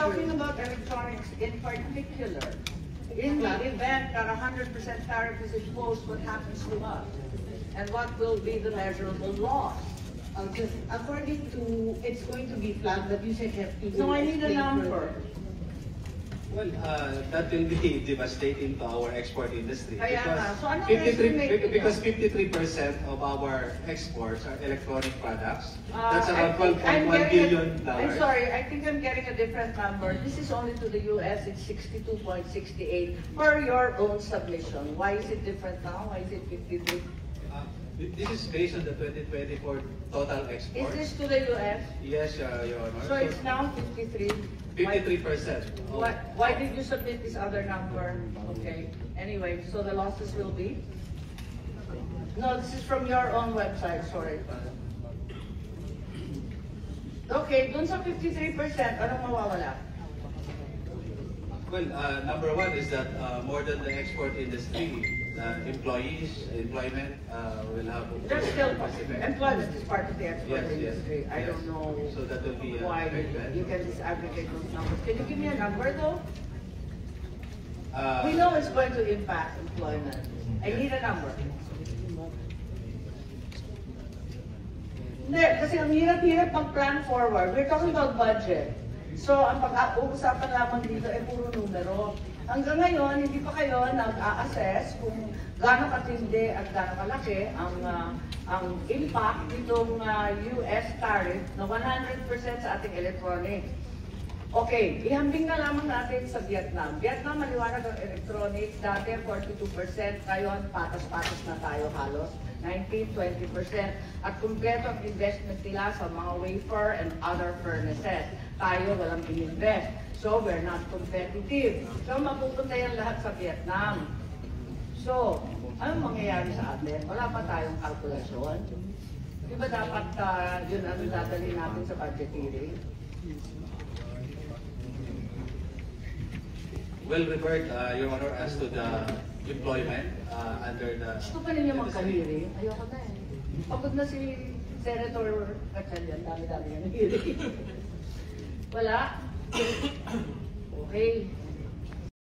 talking about electronics in particular. In the event that 100% tariff is imposed, what happens to us? And what will be the measurable loss? Just according to, it's going to be flat, but you said have to. No, I need a number. Further. Well, that will be devastating to our export industry. Kaya nga. So ano 53, because 53% of our exports are electronic products. That's around $12.1 billion. I'm sorry, I think I'm getting a different number. This is only to the US, it's 62.68 per your own submission. Why is it different now? Why is it 53? This is based on the 2024 total exports. Is this to the US? Yes, Your Honor. So it's now 53? 53%. Why did you submit this other number? Okay. Anyway, so the losses will be? No, this is from your own website, sorry. Okay, dun sa 53%, anong mawawala? Well, number one is that more than the export industry, employment will have. There's still employment is part of the export industry. Yes, I don't know so that will be why you can disaggregate those numbers. Can you give me a number though? We know it's going to impact employment. I need a number. Hindi, kasi ang hirap-hirap mag-plan forward. We're talking about budget. So, ang pag-uusapan lamang dito ay puro numero. Hanggang ngayon, hindi pa kayo nag-a-assess kung gaano katindi at gaano kalaki ang impact nitong US tariff na 100% sa ating electronics. Okay, ihambing na lamang natin sa Vietnam. Vietnam, maliwanag ang electronics. Dati, 42%. Ngayon, patas-patas na tayo halos. 19-20%. At kumpleto ang investment nila sa mga wafer and other furnaces. Tayo walang in-invest. So, we're not competitive. So, mapupunta yan lahat sa Vietnam. So, anong mangyayari sa atin? Wala pa tayong kalkulasyon. Di ba dapat yun ang dadali natin sa budget hearing? Will revert, Your Honor, as to the employment under the... Gusto pa ninyo magka-hearing? Ayoko na eh. Pagod na si Senator Gatchalian. Dami-dami yung hearing. Wala? Okay.